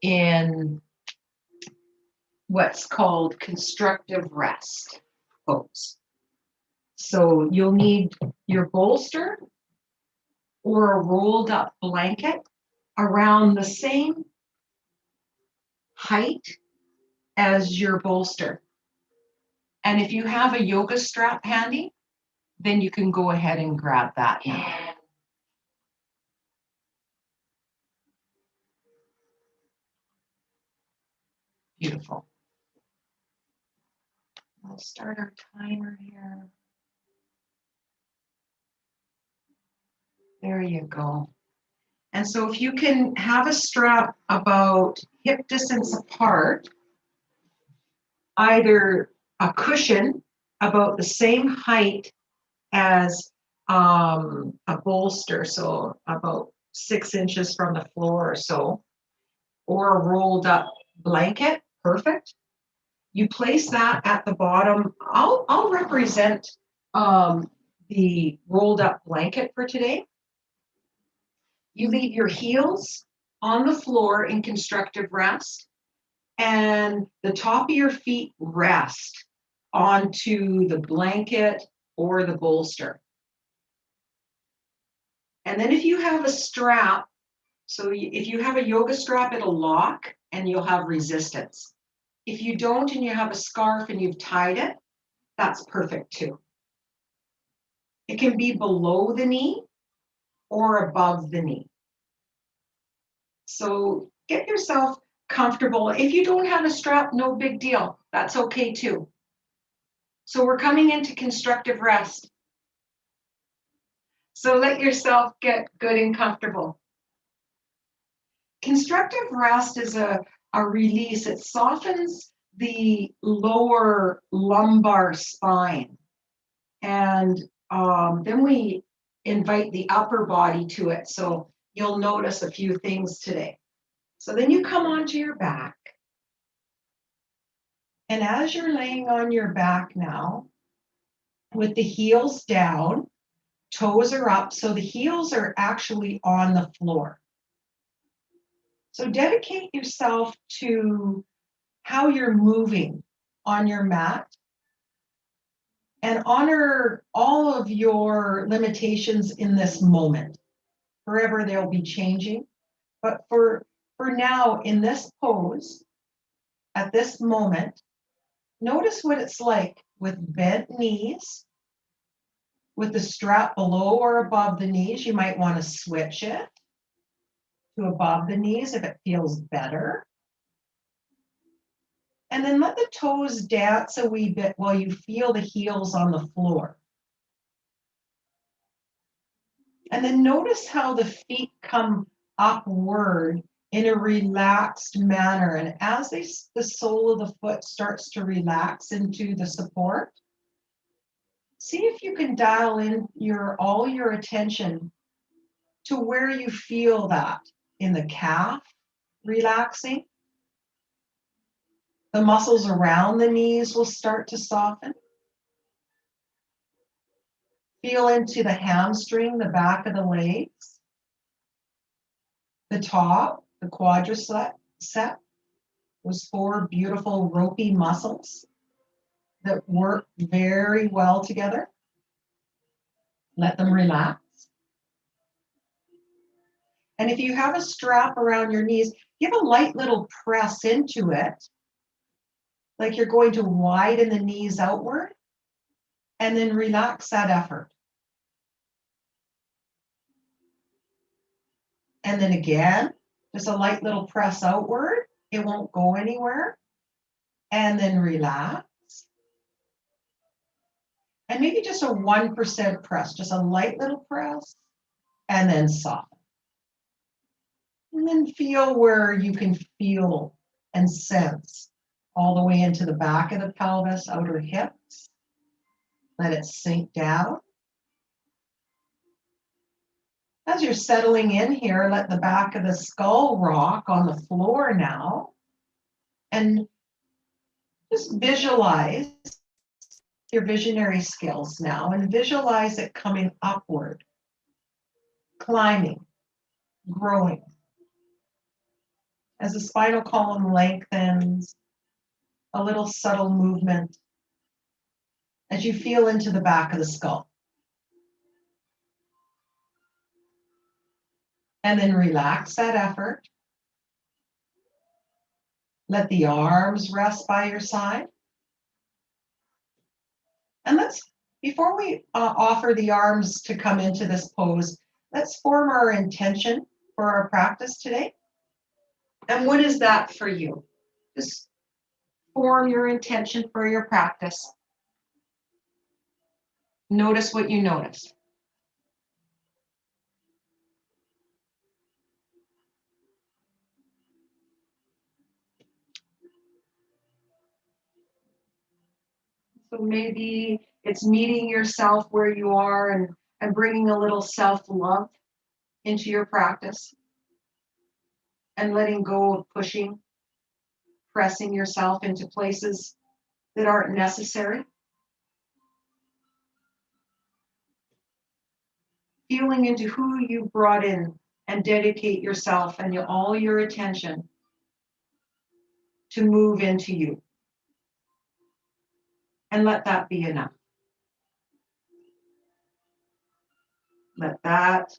in what's called constructive rest pose. So you'll need your bolster or a rolled up blanket around the same height as your bolster. And if you have a yoga strap handy, then you can go ahead and grab that now. Beautiful. We'll start our timer here. There you go. And so if you can have a strap about hip distance apart, either a cushion about the same height as a bolster, so about 6 inches from the floor or so, or a rolled up blanket, perfect. You place that at the bottom. I'll represent the rolled up blanket for today. You leave your heels on the floor in constructive rest, and the top of your feet rest onto the blanket or the bolster. And then if you have a strap, so if you have a yoga strap, it'll lock and you'll have resistance. If you don't and you have a scarf and you've tied it, that's perfect too. It can be below the knee or above the knee. So get yourself comfortable. If you don't have a strap, no big deal. That's okay too. So we're coming into constructive rest. So let yourself get good and comfortable. Constructive rest is a release. It softens the lower lumbar spine. And then we invite the upper body to it. So you'll notice a few things today. So then you come onto your back. And as you're laying on your back now, with the heels down, toes are up, so the heels are actually on the floor. So dedicate yourself to how you're moving on your mat and honor all of your limitations in this moment. Forever they'll be changing, but for now, in this pose, at this moment, notice what it's like with bent knees, with the strap below or above the knees. You might want to switch it to above the knees if it feels better. And then let the toes dance a wee bit while you feel the heels on the floor. And then notice how the feet come upward in a relaxed manner. And as the sole of the foot starts to relax into the support, see if you can dial in all your attention to where you feel that in the calf relaxing. The muscles around the knees will start to soften. Feel into the hamstring, the back of the legs, the top, the quadricep, those 4 beautiful ropey muscles that work very well together. Let them relax. And if you have a strap around your knees, give a light little press into it, like you're going to widen the knees outward, and then relax that effort. And then again, just a light little press outward. It won't go anywhere. And then relax. And maybe just a 1% press, just a light little press, and then soften. And then feel where you can feel and sense all the way into the back of the pelvis, outer hips. Let it sink down. As you're settling in here, let the back of the skull rock on the floor now. And just visualize your visionary skills now and visualize it coming upward, climbing, growing. As the spinal column lengthens, a little subtle movement as you feel into the back of the skull. And then relax that effort. Let the arms rest by your side. And before we offer the arms to come into this pose, let's form our intention for our practice today. And what is that for you? Just form your intention for your practice. Notice what you notice. So maybe it's meeting yourself where you are and bringing a little self-love into your practice and letting go of pushing, pressing yourself into places that aren't necessary. Feeling into who you brought in and dedicate yourself and all your attention to move into you. And let that be enough. Let that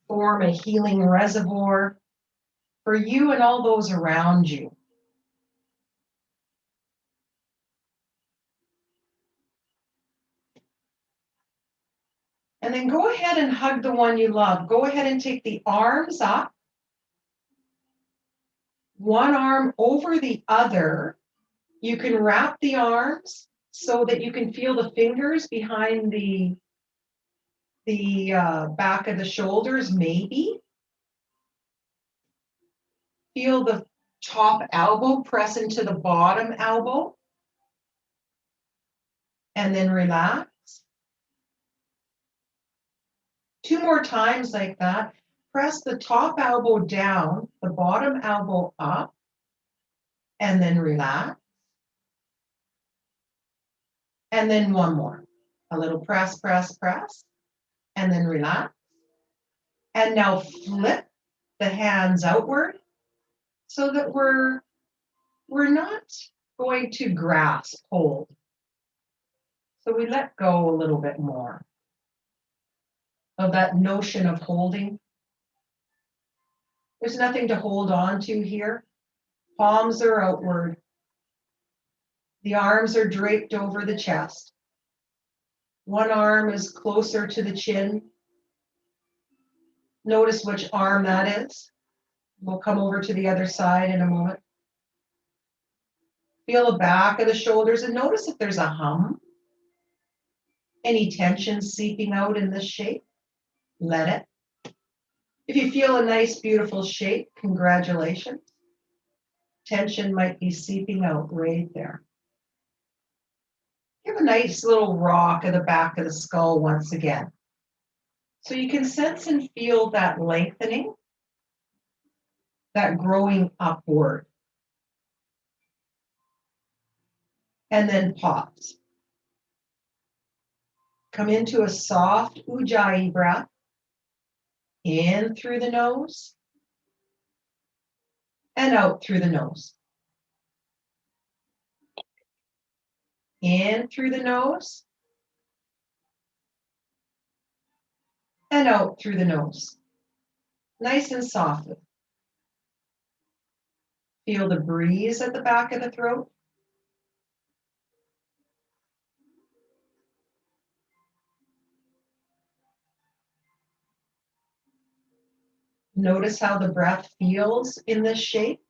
form a healing reservoir for you and all those around you. And then go ahead and hug the one you love. Go ahead and take the arms up, one arm over the other. You can wrap the arms so that you can feel the fingers behind the back of the shoulders, maybe. Feel the top elbow press into the bottom elbow. And then relax. 2 more times like that. Press the top elbow down, the bottom elbow up, and then relax. And then 1 more. A little press, press, press, and then relax. And now flip the hands outward so that we're not going to grasp, hold. So we let go a little bit more of that notion of holding. There's nothing to hold on to here. Palms are outward. The arms are draped over the chest. One arm is closer to the chin. Notice which arm that is. We'll come over to the other side in a moment. Feel the back of the shoulders and notice if there's a hum. Any tension seeping out in this shape, let it. If you feel a nice, beautiful shape, congratulations. Tension might be seeping out right there. Give a nice little rock of the back of the skull once again. So you can sense and feel that lengthening, that growing upward. And then pause. Come into a soft Ujjayi breath. In through the nose and out through the nose. In through the nose and out through the nose. Nice and softly. Feel the breeze at the back of the throat. Notice how the breath feels in this shape.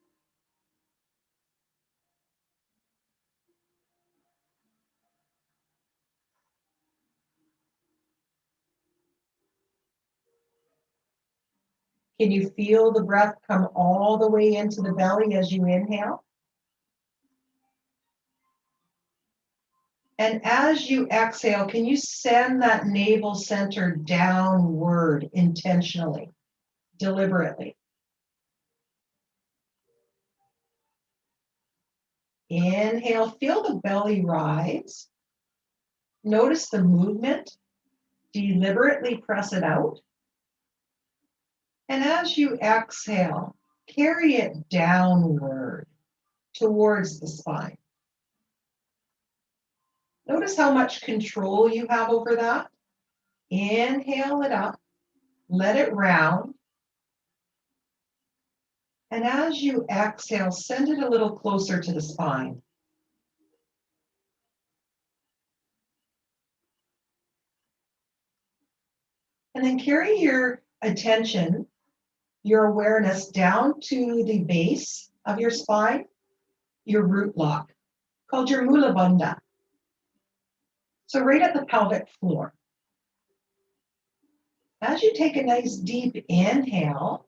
Can you feel the breath come all the way into the belly as you inhale? And as you exhale, can you send that navel center downward intentionally, deliberately? Inhale, feel the belly rise. Notice the movement. Deliberately press it out. And as you exhale, carry it downward towards the spine. Notice how much control you have over that. Inhale it up, let it round. And as you exhale, send it a little closer to the spine. And then carry your attention, your awareness down to the base of your spine, your root block, called your mula bandha. So right at the pelvic floor. As you take a nice deep inhale,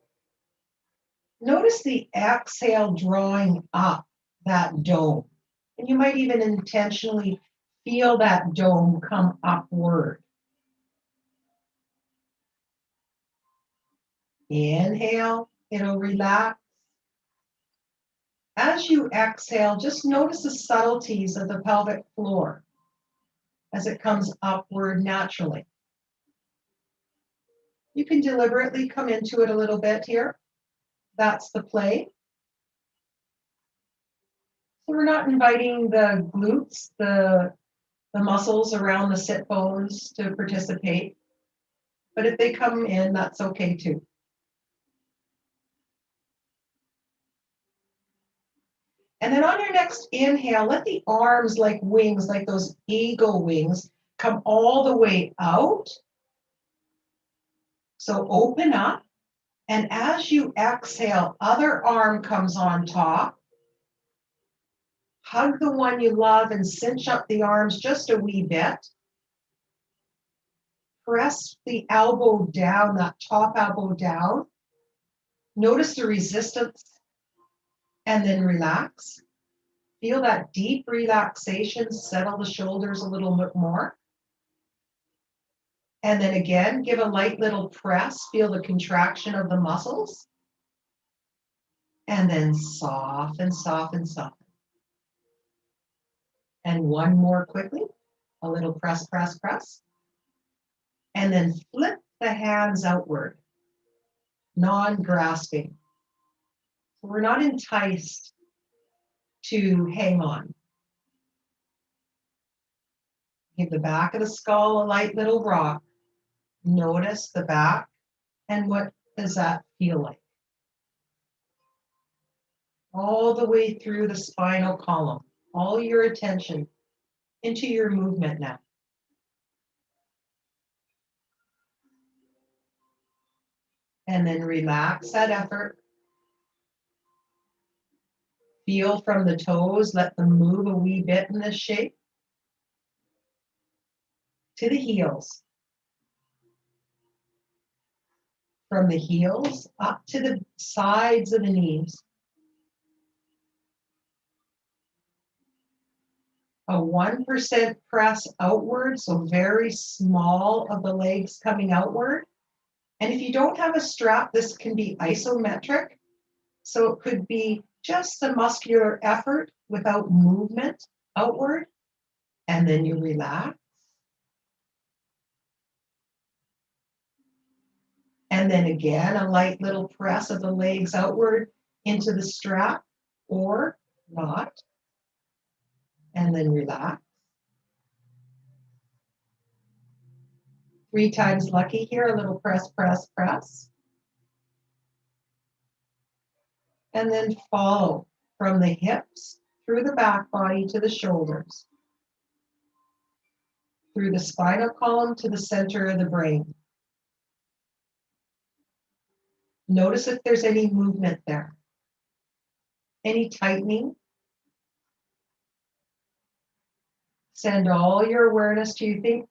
notice the exhale drawing up that dome. And you might even intentionally feel that dome come upward. Inhale, it'll relax. As you exhale, just notice the subtleties of the pelvic floor as it comes upward naturally. You can deliberately come into it a little bit here. That's the play. So we're not inviting the glutes, the muscles around the sit bones to participate. But if they come in, that's okay too. And then on your next inhale, let the arms like wings, like those eagle wings, come all the way out. So open up. And as you exhale, other arm comes on top. Hug the one you love and cinch up the arms just a wee bit. Press the elbow down, that top elbow down. Notice the resistance and then relax. Feel that deep relaxation, settle the shoulders a little bit more. And then again, give a light little press, feel the contraction of the muscles. And then soften, soften, soften. And one more quickly, a little press, press, press. And then flip the hands outward, non-grasping. So we're not enticed to hang on. Give the back of the skull a light little rock. Notice the back and what does that feel like? All the way through the spinal column, all your attention into your movement now. And then relax that effort. Feel from the toes, let them move a wee bit in this shape. To the heels. From the heels up to the sides of the knees. A 1% press outward, so very small of the legs coming outward. And if you don't have a strap, this can be isometric. So it could be just the muscular effort without movement outward. And then you relax. And then again, a light little press of the legs outward into the strap or not. And then relax. 3 times lucky here, a little press, press, press. And then follow from the hips through the back body to the shoulders. Through the spinal column to the center of the brain. Notice if there's any movement there. Any tightening. Send all your awareness to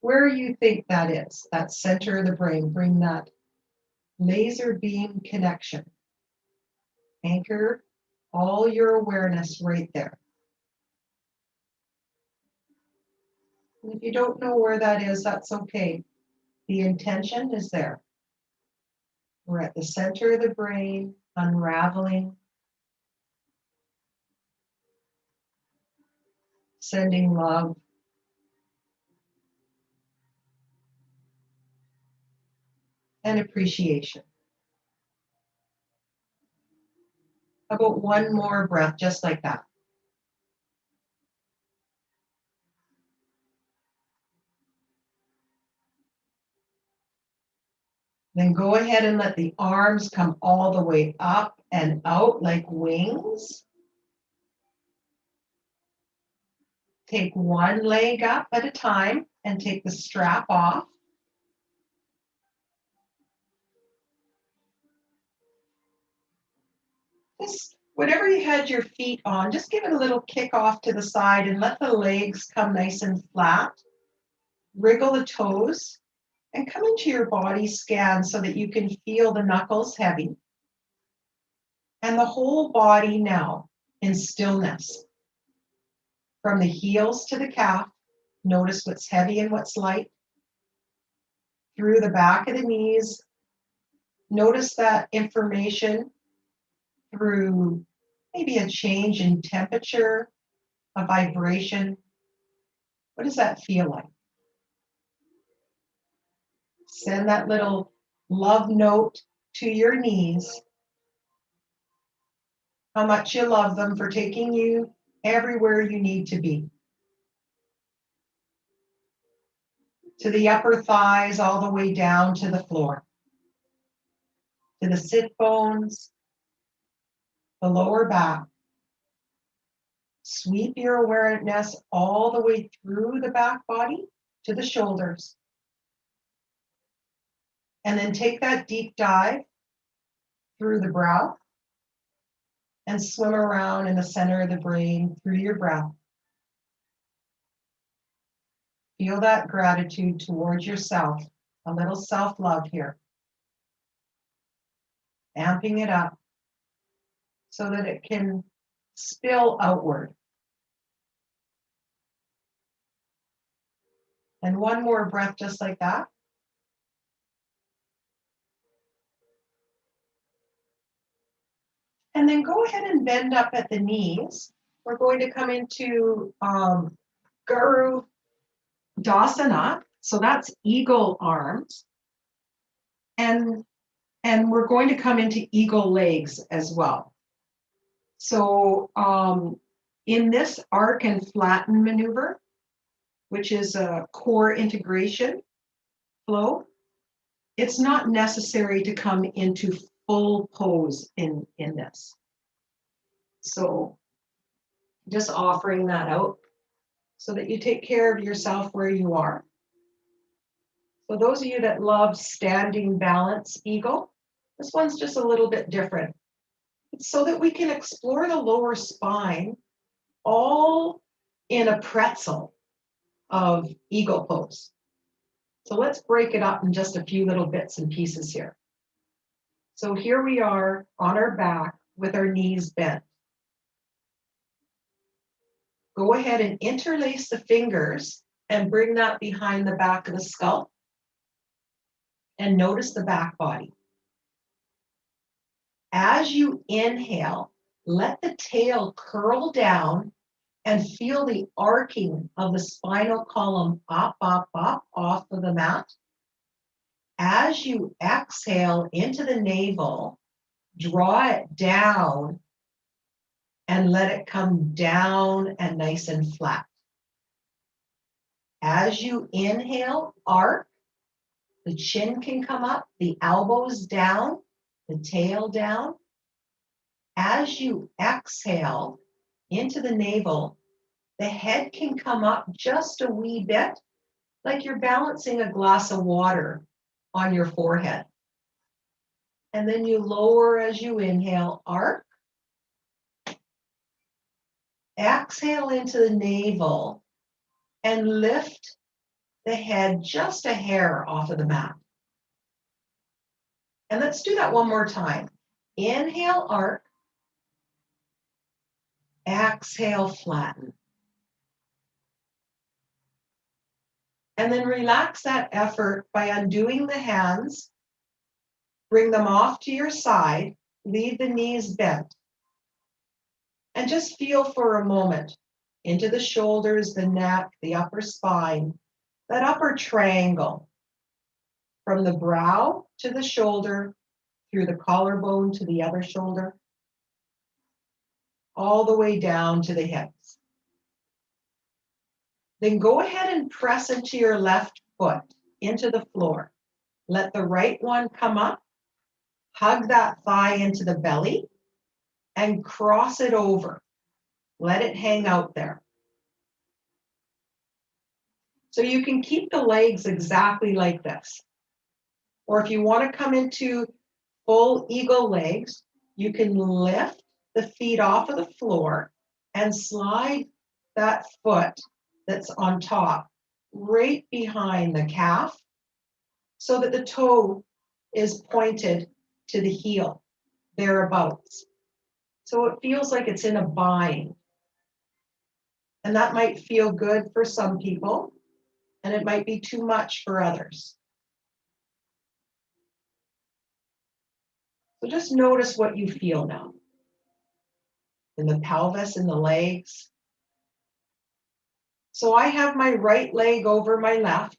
where you think that is, that center of the brain. Bring that laser beam connection. Anchor all your awareness right there. And if you don't know where that is, that's okay. The intention is there. We're at the center of the brain, unraveling, sending love. And appreciation. How about one more breath, just like that? Then go ahead and let the arms come all the way up and out like wings. Take one leg up at a time and take the strap off. Just whatever you had your feet on, just give it a little kick off to the side and let the legs come nice and flat. Wriggle the toes and come into your body scan so that you can feel the knuckles heavy. And the whole body now in stillness. From the heels to the calf, notice what's heavy and what's light. Through the back of the knees, notice that information through maybe a change in temperature, a vibration. What does that feel like? Send that little love note to your knees. How much you love them for taking you everywhere you need to be. To the upper thighs, all the way down to the floor. To the sit bones, the lower back. Sweep your awareness all the way through the back body to the shoulders. And then take that deep dive through the brow and swim around in the center of the brain through your breath. Feel that gratitude towards yourself, a little self-love here. Amping it up so that it can spill outward. And one more breath just like that. And then go ahead and bend up at the knees. We're going to come into Guru Dasana. So that's eagle arms. And we're going to come into eagle legs as well. So in this arc and flatten maneuver, which is a core integration flow, it's not necessary to come into full pose in this. So just offering that out so that you take care of yourself where you are. So those of you that love standing balance eagle, this one's just a little bit different. It's so that we can explore the lower spine all in a pretzel of eagle pose. So let's break it up in just a few little bits and pieces here. So here we are on our back with our knees bent. Go ahead and interlace the fingers and bring that behind the back of the skull. And notice the back body. As you inhale, let the tail curl down and feel the arcing of the spinal column up, up, up off of the mat. As you exhale into the navel, draw it down and let it come down and nice and flat. As you inhale, arc, the chin can come up, the elbows down, the tail down. As you exhale into the navel, the head can come up just a wee bit, like you're balancing a glass of water on your forehead. And then you lower as you inhale, arc. Exhale into the navel and lift the head just a hair off of the mat. And let's do that one more time. Inhale, arc. Exhale, flatten. And then relax that effort by undoing the hands. Bring them off to your side. Leave the knees bent. And just feel for a moment into the shoulders, the neck, the upper spine, that upper triangle. From the brow to the shoulder, through the collarbone to the other shoulder. all the way down to the hips. Then go ahead and press into your left foot, into the floor. Let the right one come up, hug that thigh into the belly, and cross it over. Let it hang out there. So you can keep the legs exactly like this. Or if you want to come into full eagle legs, you can lift the feet off of the floor and slide that foot that's on top right behind the calf so that the toe is pointed to the heel, thereabouts. So it feels like it's in a bind. And that might feel good for some people, and it might be too much for others. So just notice what you feel now. In the pelvis, in the legs. So I have my right leg over my left.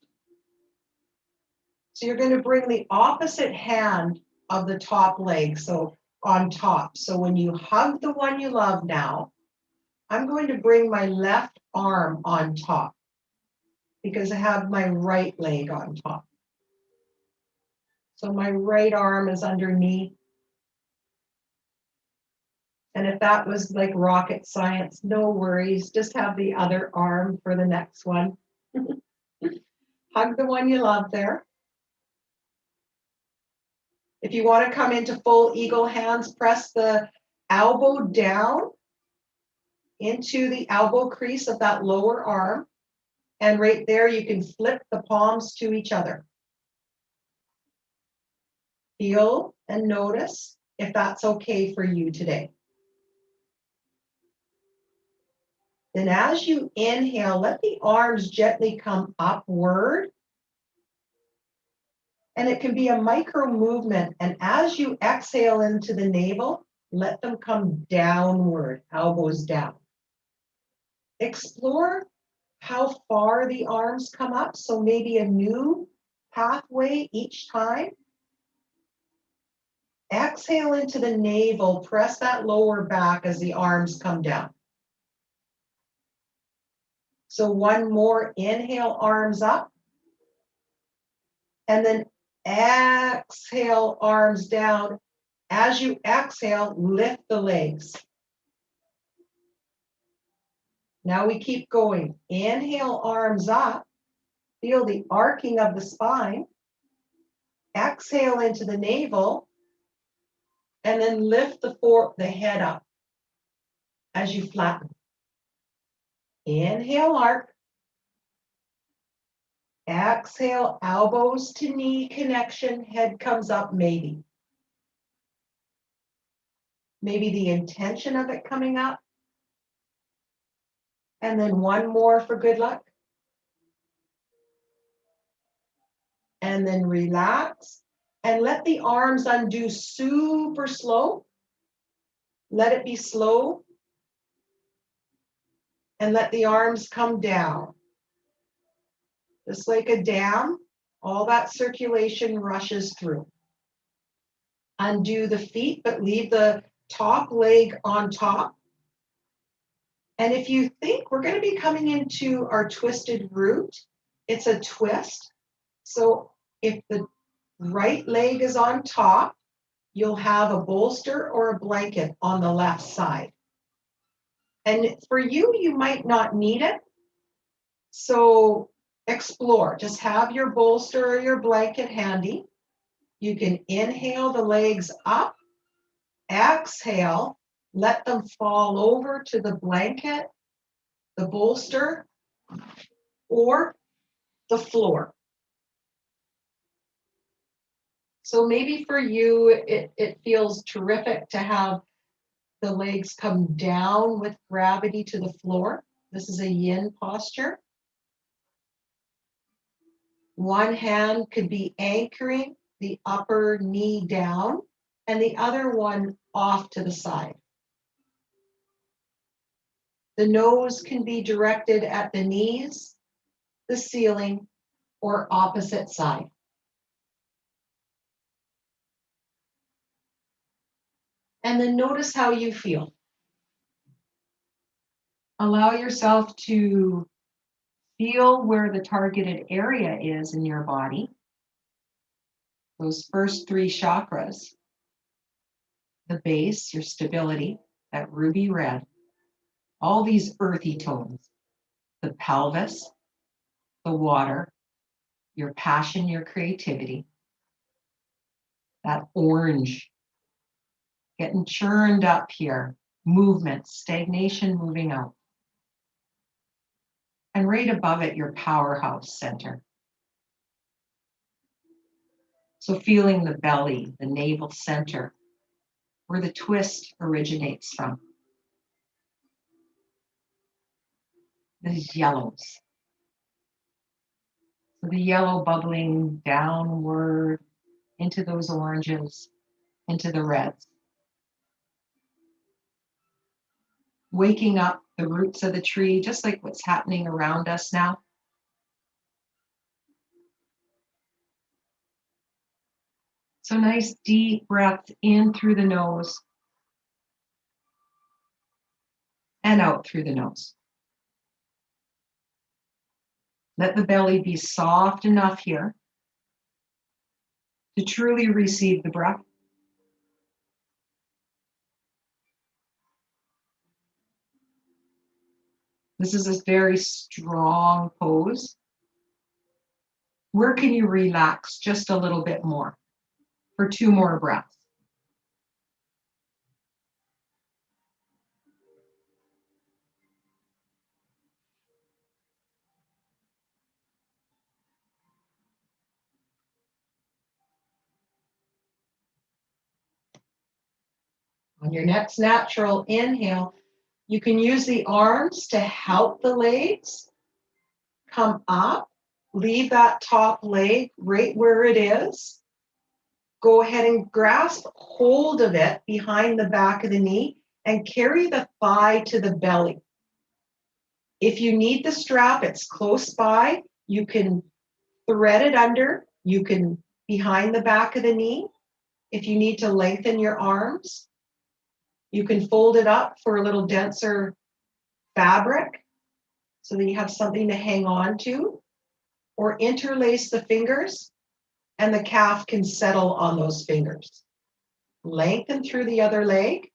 So you're going to bring the opposite hand of the top leg, so on top. So when you hug the one you love now, I'm going to bring my left arm on top because I have my right leg on top. So my right arm is underneath. And if that was like rocket science, no worries. Just have the other arm for the next one. Hug the one you love there. If you want to come into full eagle hands, press the elbow down into the elbow crease of that lower arm. And right there, you can flip the palms to each other. Feel and notice if that's okay for you today. Then as you inhale, let the arms gently come upward. And it can be a micro movement. And as you exhale into the navel, let them come downward, elbows down. Explore how far the arms come up. So maybe a new pathway each time. Exhale into the navel, press that lower back as the arms come down. So one more inhale, arms up. And then exhale, arms down. As you exhale, lift the legs. Now we keep going. Inhale, arms up. Feel the arcing of the spine. Exhale into the navel. And then lift the head up as you flatten. Inhale, arc. Exhale, elbows to knee connection. Head comes up, maybe. Maybe the intention of it coming up. And then one more for good luck. And then relax. And let the arms undo super slow. Let it be slow. And let the arms come down. Just like a dam, all that circulation rushes through. Undo the feet, but leave the top leg on top. And if you think we're going to be coming into our twisted root, it's a twist. So if the right leg is on top, you'll have a bolster or a blanket on the left side. And for you, you might not need it. So explore. Just have your bolster or your blanket handy. You can inhale the legs up, exhale, let them fall over to the blanket, the bolster, or the floor. So maybe for you, it feels terrific to have the legs come down with gravity to the floor. This is a yin posture. One hand could be anchoring the upper knee down and the other one off to the side. The nose can be directed at the knees, the ceiling, or opposite side. And then notice how you feel. Allow yourself to feel where the targeted area is in your body. Those first three chakras, the base, your stability, that ruby red, all these earthy tones, the pelvis, the water, your passion, your creativity, that orange, getting churned up here, movement, stagnation moving out. And right above it, your powerhouse center. So feeling the belly, the navel center, where the twist originates from. These yellows. So the yellow bubbling downward into those oranges, into the reds. Waking up the roots of the tree, just like what's happening around us now. So nice deep breath in through the nose and out through the nose. Let the belly be soft enough here to truly receive the breath. This is a very strong pose. Where can you relax just a little bit more for 2 more breaths? On your next natural inhale, you can use the arms to help the legs come up. Leave that top leg right where it is. Go ahead and grasp hold of it behind the back of the knee and carry the thigh to the belly. If you need the strap, it's close by. You can thread it under. You can behind the back of the knee. If you need to lengthen your arms, you can fold it up for a little denser fabric so that you have something to hang on to, or interlace the fingers and the calf can settle on those fingers. Lengthen through the other leg.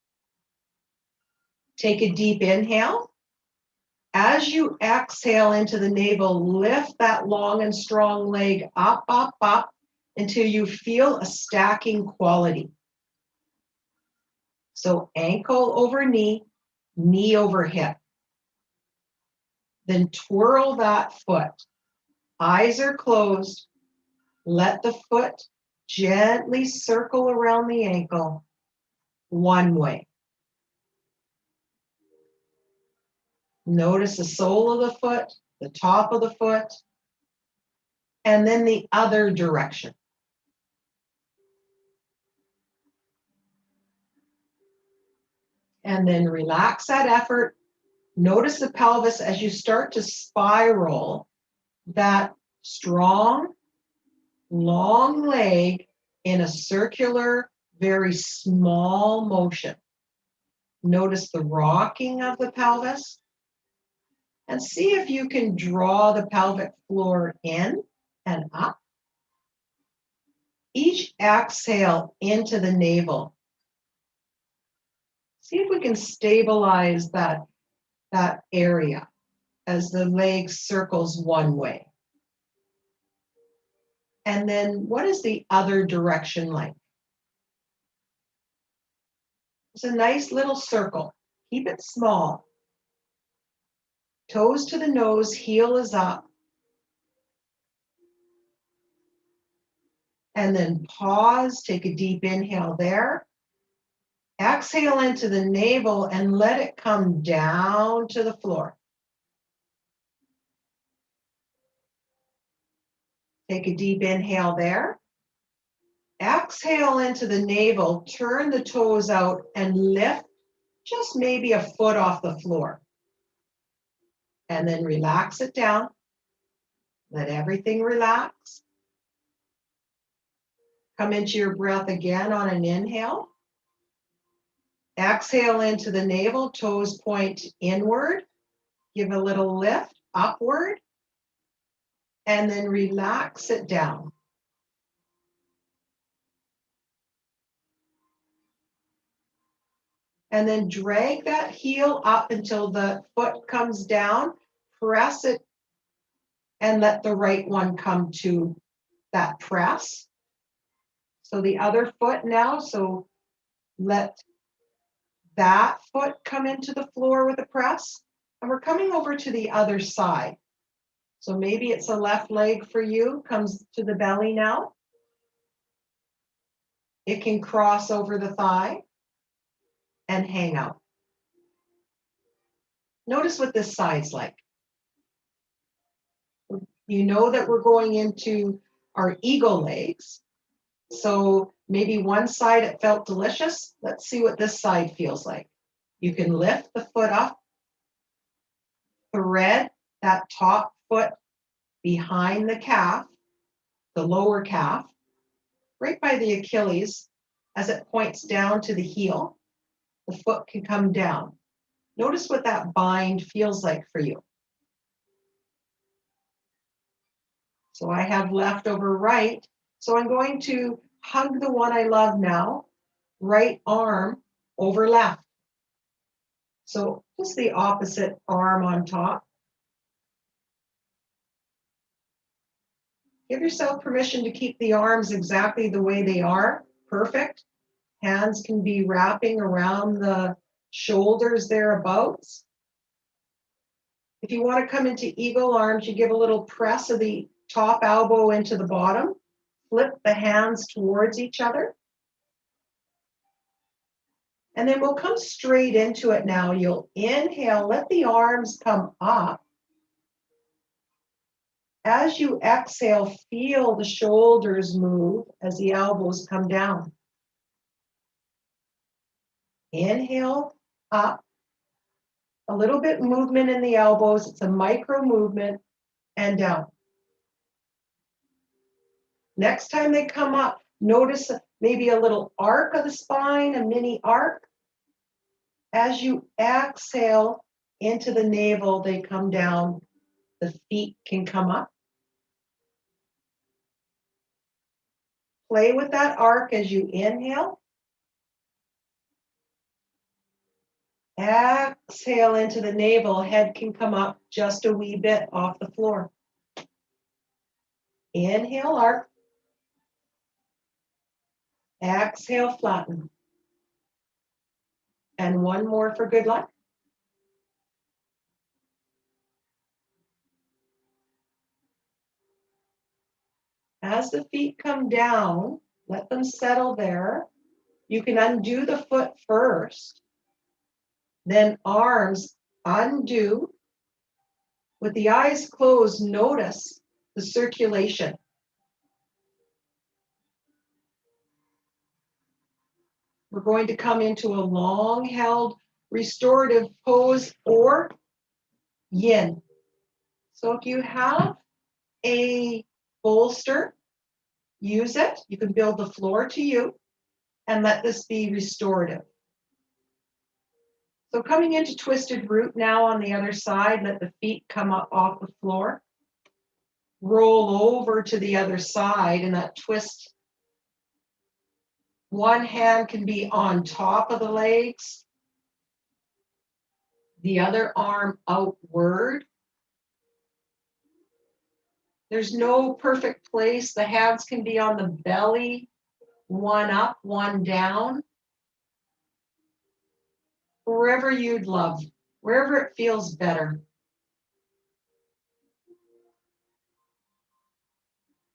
Take a deep inhale. As you exhale into the navel, lift that long and strong leg up, up, up until you feel a stacking quality. So ankle over knee, knee over hip. Then twirl that foot. Eyes are closed. Let the foot gently circle around the ankle one way. Notice the sole of the foot, the top of the foot, and then the other direction. And then relax that effort. Notice the pelvis as you start to spiral that strong, long leg in a circular, very small motion. Notice the rocking of the pelvis and see if you can draw the pelvic floor in and up. Each exhale into the navel. See if we can stabilize that area as the leg circles one way. And then what is the other direction like? It's a nice little circle. Keep it small. Toes to the nose, heel is up. And then pause, take a deep inhale there. Exhale into the navel and let it come down to the floor. Take a deep inhale there. Exhale into the navel, turn the toes out and lift just maybe a foot off the floor. And then relax it down. Let everything relax. Come into your breath again on an inhale. Exhale into the navel, toes point inward. Give a little lift upward and then relax it down. And then drag that heel up until the foot comes down, press it, and let the right one come to that press. So the other foot now, so let that foot come into the floor with a press. And we're coming over to the other side. So maybe it's a left leg for you, comes to the belly now. It can cross over the thigh and hang out. Notice what this side's like. You know that we're going into our eagle legs. So maybe one side it felt delicious. Let's see what this side feels like. You can lift the foot up, thread that top foot behind the calf, the lower calf, right by the Achilles as it points down to the heel. The foot can come down. Notice what that bind feels like for you. So I have left over right. So I'm going to hug the one I love now, right arm over left. So just the opposite arm on top. Give yourself permission to keep the arms exactly the way they are. Perfect. Hands can be wrapping around the shoulders thereabouts. If you want to come into eagle arms, you give a little press of the top elbow into the bottom. Flip the hands towards each other. And then we'll come straight into it now. You'll inhale, let the arms come up. As you exhale, feel the shoulders move as the elbows come down. Inhale, up. A little bit movement in the elbows. It's a micro movement and down. Next time they come up, notice maybe a little arc of the spine, a mini arc. As you exhale into the navel, they come down. The feet can come up. Play with that arc as you inhale. Exhale into the navel. Head can come up just a wee bit off the floor. Inhale, arc. Exhale, flatten. And one more for good luck. As the feet come down, let them settle there. You can undo the foot first. Then arms undo. With the eyes closed, notice the circulation. We're going to come into a long held restorative pose or yin. So if you have a bolster, use it. You can build the floor to you and let this be restorative. So coming into twisted root now on the other side, let the feet come up off the floor. Roll over to the other side in that twist. One hand can be on top of the legs. The other arm outward. There's no perfect place. The hands can be on the belly, one up, one down. Wherever you'd love, wherever it feels better.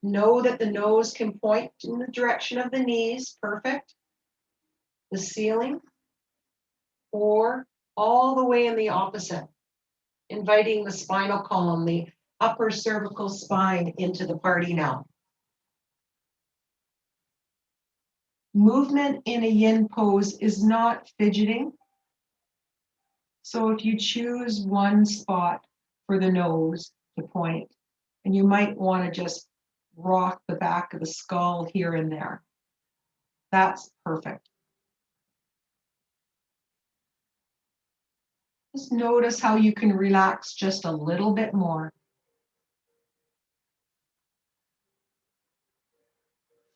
Know that the nose can point in the direction of the knees, perfect. The ceiling, or all the way in the opposite, inviting the spinal column, the upper cervical spine into the party now. Movement in a yin pose is not fidgeting. So if you choose one spot for the nose to point, and you might want to just rock the back of the skull here and there, that's perfect. Just notice how you can relax just a little bit more.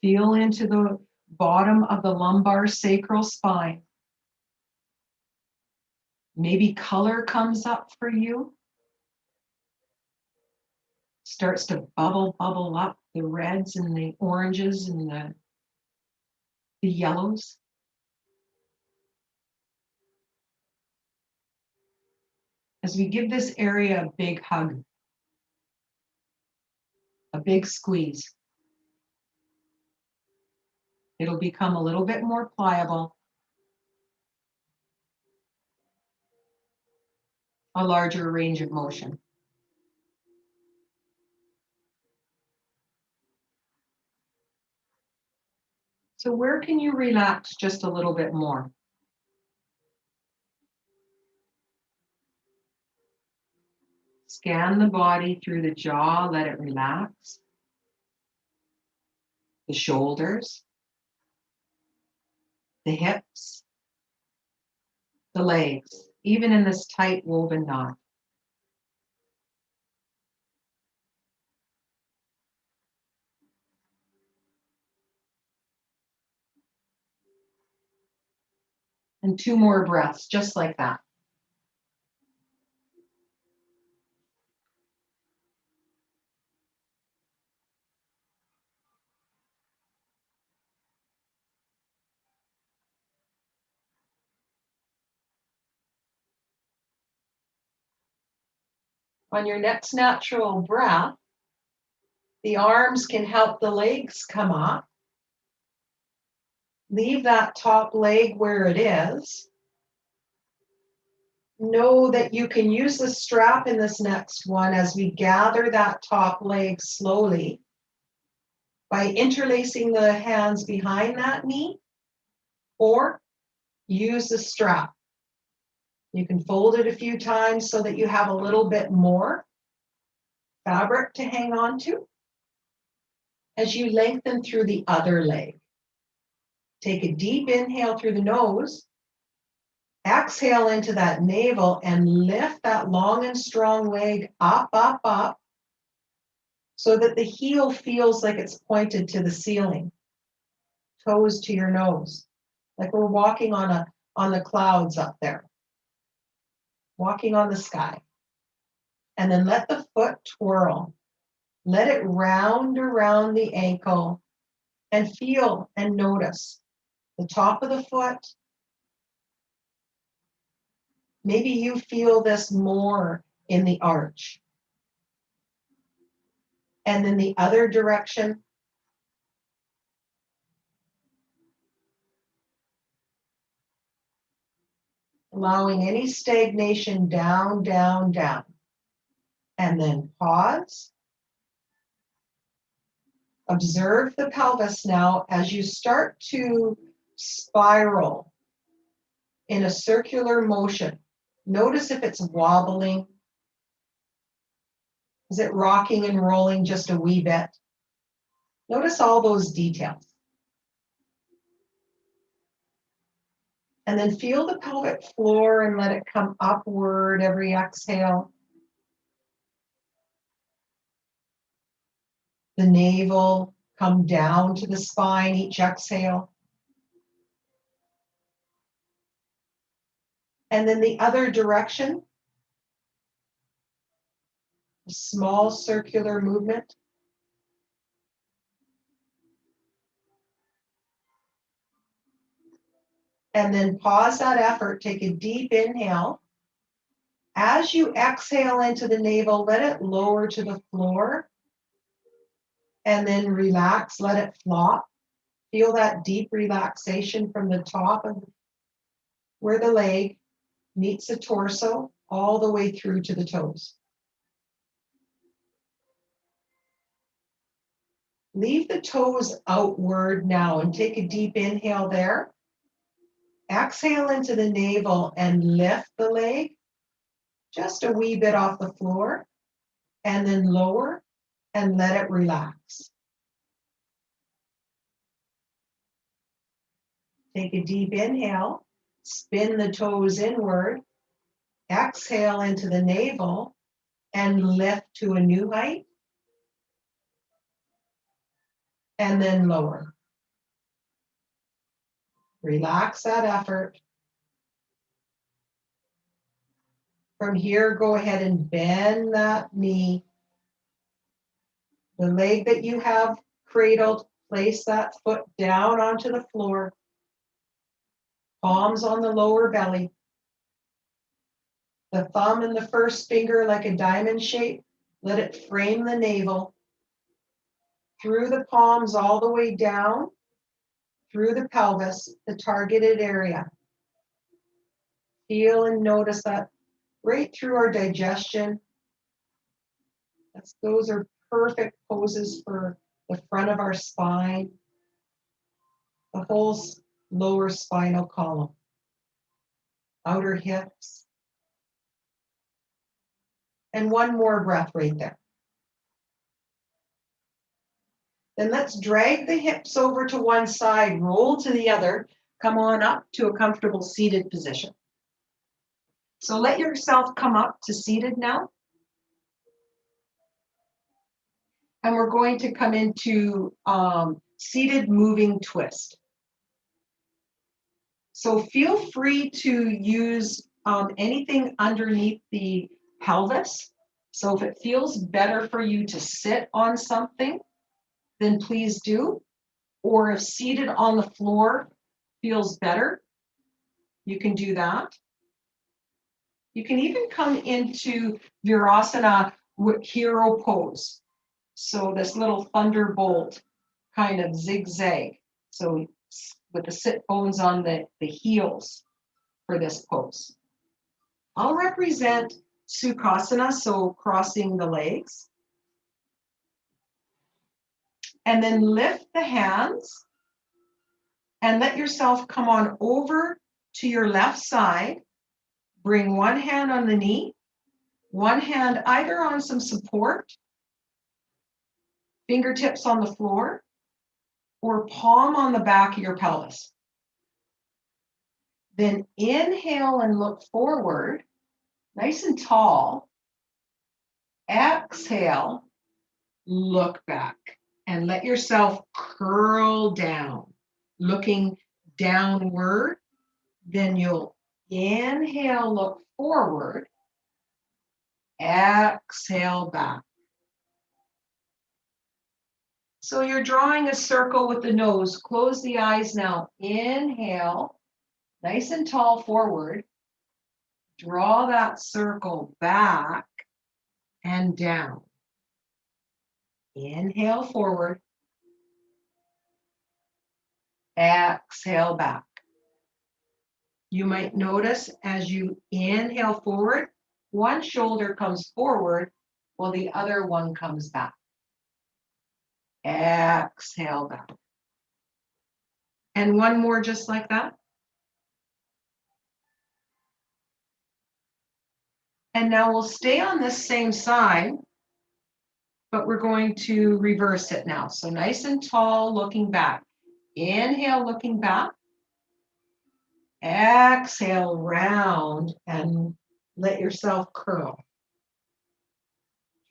Feel into the bottom of the lumbar sacral spine. Maybe color comes up for you. Starts to bubble up, the reds and the oranges and the yellows. As we give this area a big hug, a big squeeze, it'll become a little bit more pliable, a larger range of motion. So where can you relax just a little bit more? Scan the body through the jaw, let it relax. The shoulders, the hips, the legs, even in this tight woven knot. And 2 more breaths, just like that. On your next natural breath, the arms can help the legs come up. Leave that top leg where it is. Know that you can use the strap in this next one as we gather that top leg slowly by interlacing the hands behind that knee, or use the strap. You can fold it a few times so that you have a little bit more fabric to hang on to as you lengthen through the other leg. Take a deep inhale through the nose. Exhale into that navel and lift that long and strong leg up, so that the heel feels like it's pointed to the ceiling, toes to your nose, like we're walking on the clouds up there, walking on the sky. And then let the foot twirl. Let it round around the ankle and feel and notice the top of the foot. Maybe you feel this more in the arch. And then the other direction. Allowing any stagnation down. And then pause. Observe the pelvis now as you start to spiral in a circular motion. Notice if it's wobbling. Is it rocking and rolling just a wee bit? Notice all those details. And then feel the pelvic floor and let it come upward every exhale. The navel come down to the spine each exhale. And then the other direction, a small circular movement. And then pause that effort, take a deep inhale. As you exhale into the navel, let it lower to the floor. And then relax, let it flop. Feel that deep relaxation from the top of where the leg meets the torso, all the way through to the toes. Leave the toes outward now and take a deep inhale there. Exhale into the navel and lift the leg just a wee bit off the floor, and then lower and let it relax. Take a deep inhale, spin the toes inward, Exhale into the navel and lift to a new height. And then lower. Relax that effort. From here, go ahead and bend that knee. The leg that you have cradled, place that foot down onto the floor. Palms on the lower belly. The thumb and the first finger like a diamond shape. Let it frame the navel. Through the palms all the way down. Through the pelvis, the targeted area. Feel and notice that right through our digestion. Those are perfect poses for the front of our spine, the whole lower spinal column, outer hips. And one more breath right there. Then let's drag the hips over to one side, roll to the other, come on up to a comfortable seated position. So let yourself come up to seated now. And we're going to come into seated moving twist. So feel free to use anything underneath the pelvis. So if it feels better for you to sit on something, then please do. Or if seated on the floor feels better, you can do that. You can even come into Virasana hero pose. So this little thunderbolt kind of zigzag. So with the sit bones on the heels for this pose. I'll represent Sukhasana, so crossing the legs. And then lift the hands and let yourself come on over to your left side. Bring one hand on the knee, one hand either on some support, fingertips on the floor, or palm on the back of your pelvis. Then inhale and look forward, nice and tall. Exhale, look back, and let yourself curl down, looking downward. Then you'll inhale, look forward. Exhale back. So you're drawing a circle with the nose. Close the eyes now. Inhale, nice and tall forward. Draw that circle back and down. Inhale forward. Exhale back. You might notice as you inhale forward, one shoulder comes forward while the other one comes back. Exhale back. And one more just like that. And now we'll stay on this same side, but we're going to reverse it now. So nice and tall, looking back. Inhale, looking back. Exhale, round, and let yourself curl.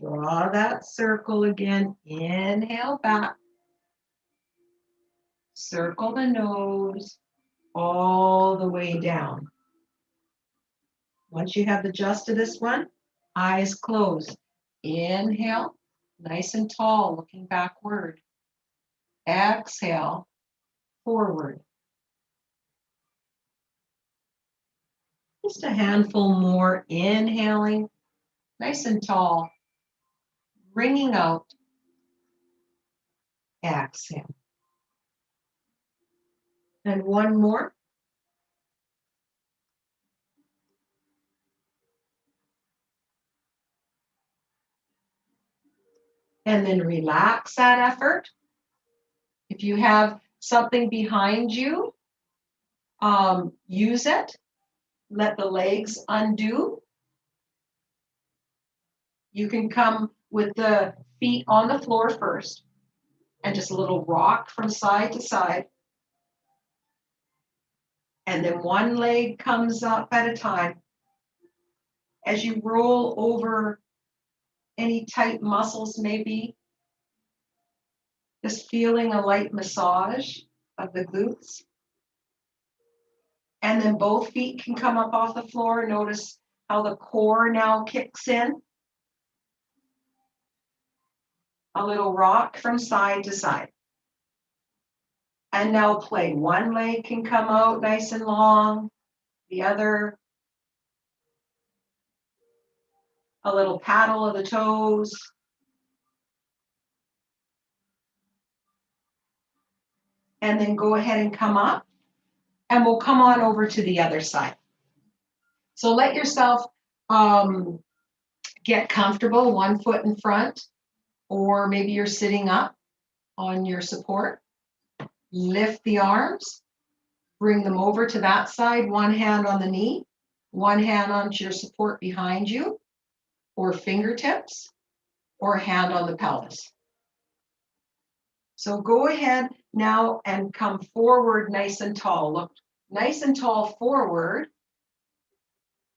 Draw that circle again. Inhale back. Circle the nose all the way down. Once you have the gist of this one, eyes closed. Inhale, nice and tall, looking backward. Exhale, forward. Just a handful more. Inhaling, nice and tall. Bringing out. Exhale. And one more. And then relax that effort. If you have something behind you, use it. Let the legs undo. You can come with the feet on the floor first and just a little rock from side to side. And then one leg comes up at a time. as you roll over any tight muscles maybe. Just feeling a light massage of the glutes. And then both feet can come up off the floor. Notice how the core now kicks in. A little rock from side to side. And now play. One leg can come out nice and long. The other. A little paddle of the toes. And then go ahead and come up. And we'll come on over to the other side. So let yourself get comfortable, 1 foot in front, or maybe you're sitting up on your support. Lift the arms, bring them over to that side, one hand on the knee, one hand onto your support behind you, or fingertips, or hand on the pelvis. So go ahead now and come forward nice and tall. Look nice and tall forward.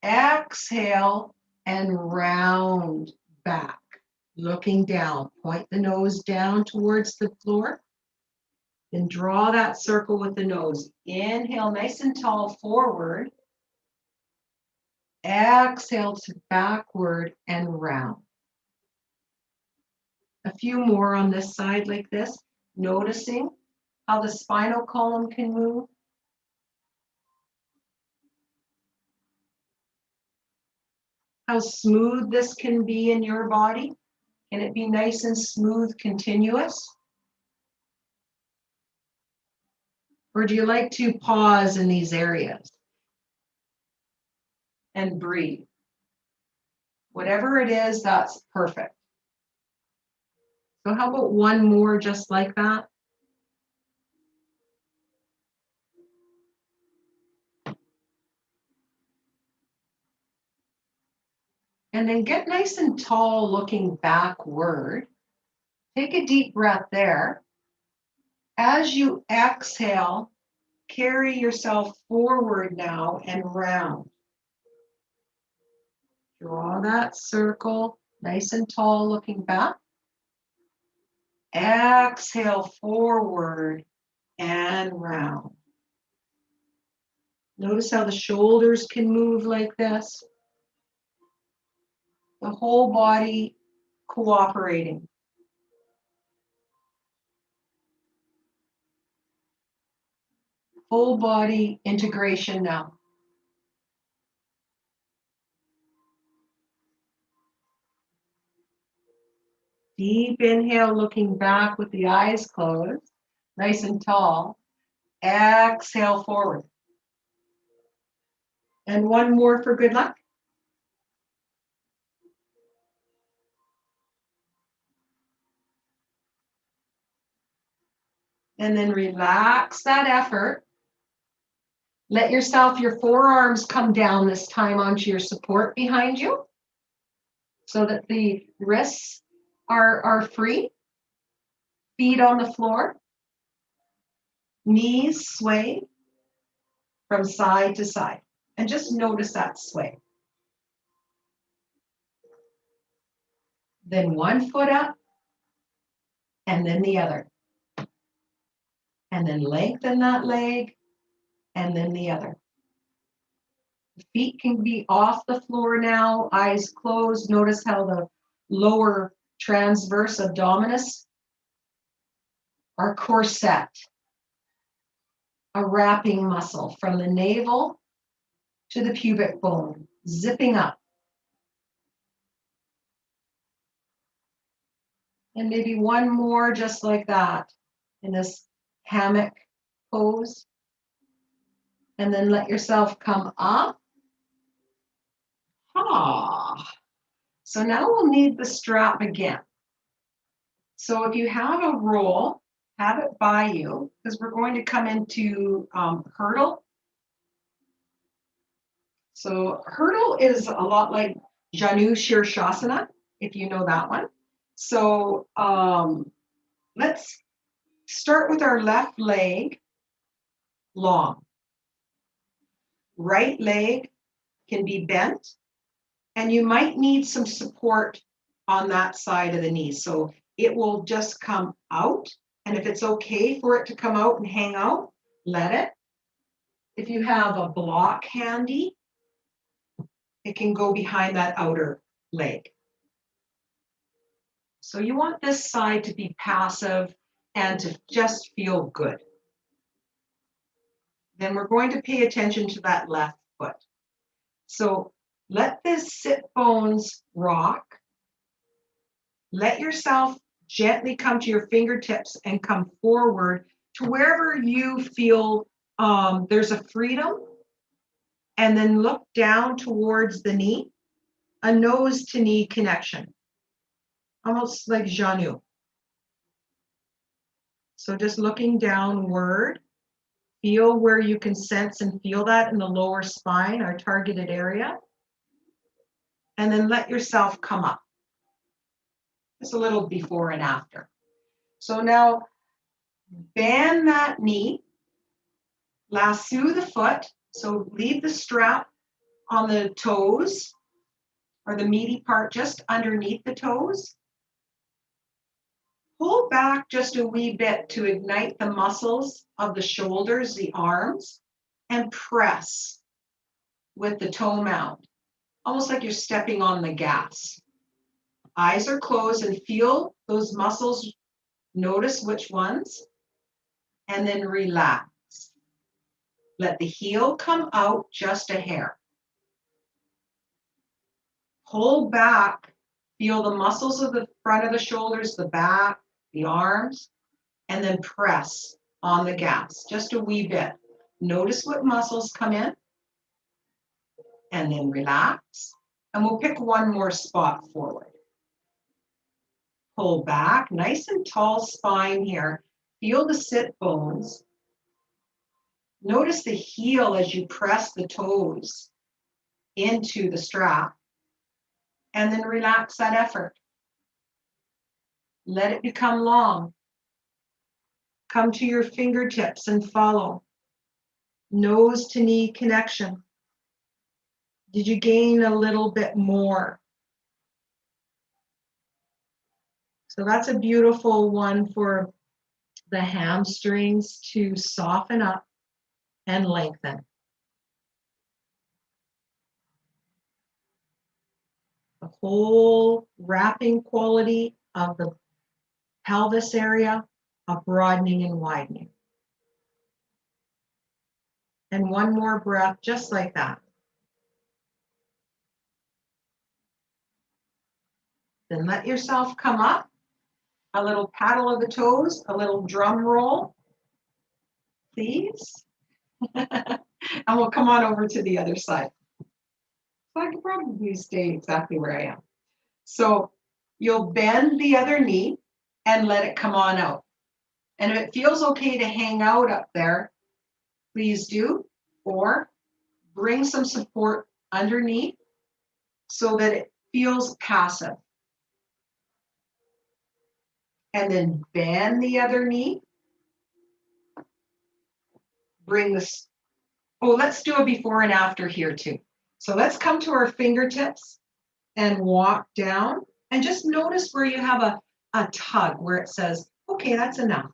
Exhale and round back. Looking down. Point the nose down towards the floor. Then draw that circle with the nose. Inhale nice and tall forward. Exhale to backward and round. A few more on this side like this. Noticing how the spinal column can move. How smooth this can be in your body. Can it be nice and smooth, continuous? Or do you like to pause in these areas and breathe? Whatever it is, that's perfect. So how about one more just like that? And then get nice and tall looking backward. Take a deep breath there. As you exhale, carry yourself forward now and round. Draw that circle, nice and tall looking back. Exhale forward and round. Notice how the shoulders can move like this. The whole body cooperating. Full body integration now. Deep inhale, looking back with the eyes closed, nice and tall. Exhale forward. And one more for good luck. And then relax that effort. Let your forearms come down this time onto your support behind you so that the wrists are free. Feet on the floor. Knees sway from side to side. And just notice that sway. Then one foot up and then the other. And then lengthen that leg and then the other. The feet can be off the floor now, eyes closed. Notice how the lower transverse abdominis are corset, a wrapping muscle from the navel to the pubic bone, zipping up. And maybe one more just like that in this hammock pose. And then let yourself come up. Ah. So now we'll need the strap again. So if you have a roll, have it by you, because we're going to come into hurdle. So hurdle is a lot like Janu Shirshasana, if you know that one. So let's start with our left leg long. Right leg can be bent And you might need some support on that side of the knee. So it will just come out. And if it's okay for it to come out and hang out, let it. If you have a block handy, it can go behind that outer leg. So you want this side to be passive and to just feel good. Then we're going to pay attention to that left foot. So let this sit bones rock. Let yourself gently come to your fingertips and come forward to wherever you feel there's a freedom. And then look down towards the knee, a nose to knee connection, almost like genou. So just looking downward, feel where you can sense and feel that in the lower spine, our targeted area. And then let yourself come up. Just a little before and after. So now bend that knee, lasso the foot. So leave the strap on the toes or the meaty part just underneath the toes. Pull back just a wee bit to ignite the muscles of the shoulders, the arms, and press with the toe mound, almost like you're stepping on the gas. Eyes are closed and feel those muscles. Notice which ones, and then relax. Let the heel come out just a hair. Pull back, feel the muscles of the front of the shoulders, the back, the arms, and then press on the gas, just a wee bit. Notice what muscles come in, and then relax. And we'll pick one more spot forward. Pull back, nice and tall spine here. Feel the sit bones. Notice the heel as you press the toes into the strap, and then relax that effort. Let it become long. Come to your fingertips and follow. Nose to knee connection. Did you gain a little bit more? So that's a beautiful one for the hamstrings to soften up and lengthen. The whole wrapping quality of the pelvis area, a broadening and widening. And one more breath, just like that. Then let yourself come up. A little paddle of the toes, a little drum roll, please. And we'll come on over to the other side. So I can probably stay exactly where I am. So you'll bend the other knee and let it come on out. And if it feels okay to hang out up there, please do, or bring some support underneath so that it feels passive. And then bend the other knee. Bring this, let's do a before and after here too. So let's come to our fingertips and walk down and just notice where you have a tug where it says, okay, that's enough.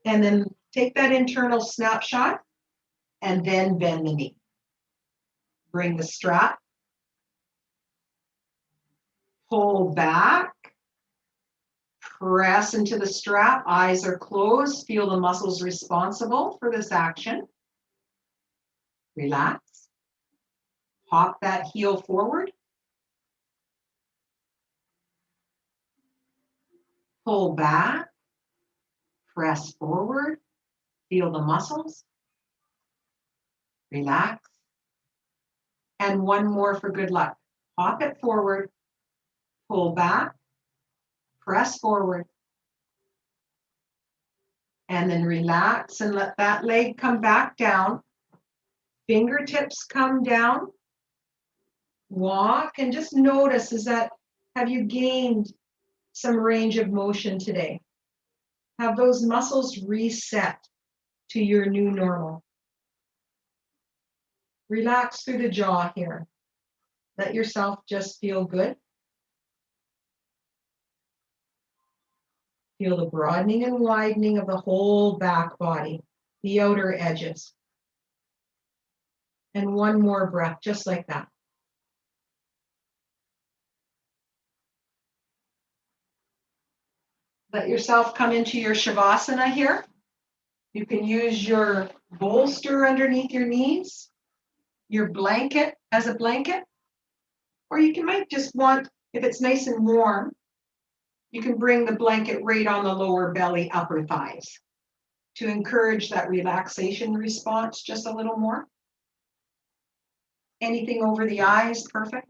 And then take that internal snapshot and then bend the knee. Bring the strap. Pull back. Press into the strap. Eyes are closed. Feel the muscles responsible for this action. Relax. Hop that heel forward. Pull back. Press forward. Feel the muscles. Relax. And one more for good luck. Hop it forward. Pull back. Press forward. And then relax and let that leg come back down. Fingertips come down. Walk and just notice, have you gained some range of motion today? Have those muscles reset to your new normal? Relax through the jaw here. Let yourself just feel good. Feel the broadening and widening of the whole back body, the outer edges. And one more breath, just like that. Let yourself come into your Shavasana here. You can use your bolster underneath your knees, your blanket as a blanket, or you might just want, if it's nice and warm, you can bring the blanket right on the lower belly, upper thighs to encourage that relaxation response just a little more. Anything over the eyes, perfect.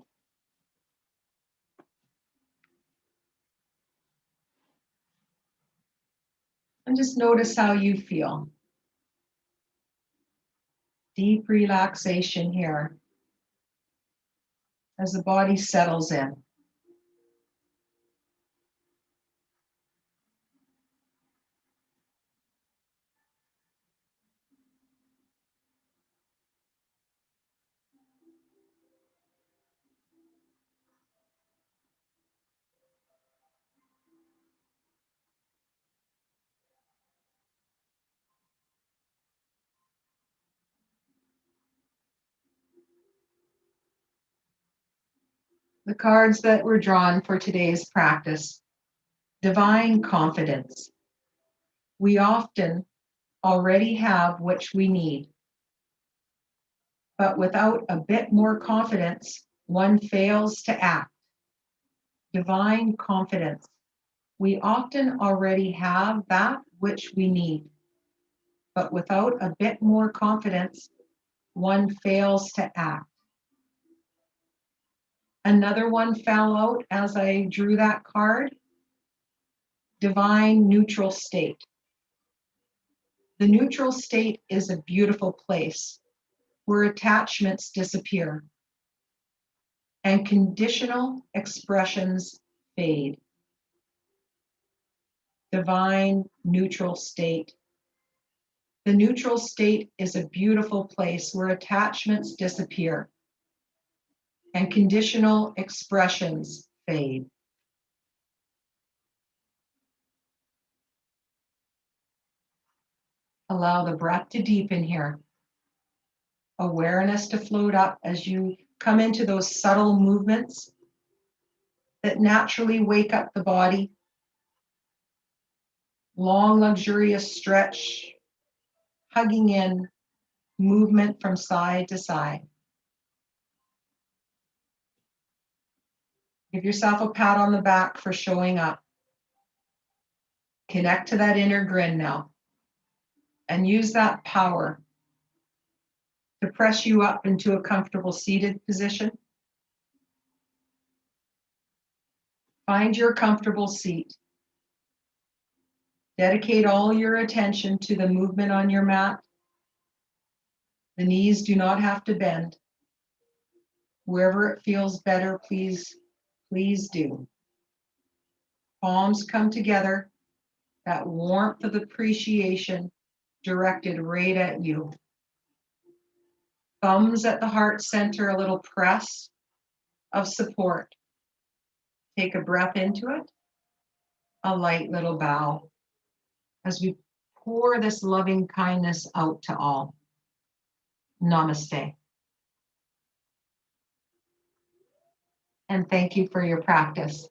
And just notice how you feel. Deep relaxation here as the body settles in. The cards that were drawn for today's practice, divine confidence. We often already have what we need, but without a bit more confidence, one fails to act. Divine confidence. We often already have that which we need, but without a bit more confidence, one fails to act. Another one fell out as I drew that card. Divine neutral state. The neutral state is a beautiful place where attachments disappear and conditional expressions fade. Divine neutral state. The neutral state is a beautiful place where attachments disappear and conditional expressions fade. Allow the breath to deepen here. Awareness to float up as you come into those subtle movements that naturally wake up the body. Long, luxurious stretch, hugging in, movement from side to side. Give yourself a pat on the back for showing up. Connect to that inner grin now and use that power to press you up into a comfortable seated position. Find your comfortable seat. Dedicate all your attention to the movement on your mat. The knees do not have to bend. Wherever it feels better, please do. Palms come together, that warmth of appreciation directed right at you. Thumbs at the heart center, a little press of support. Take a breath into it, a light little bow as we pour this loving kindness out to all. Namaste. And thank you for your practice.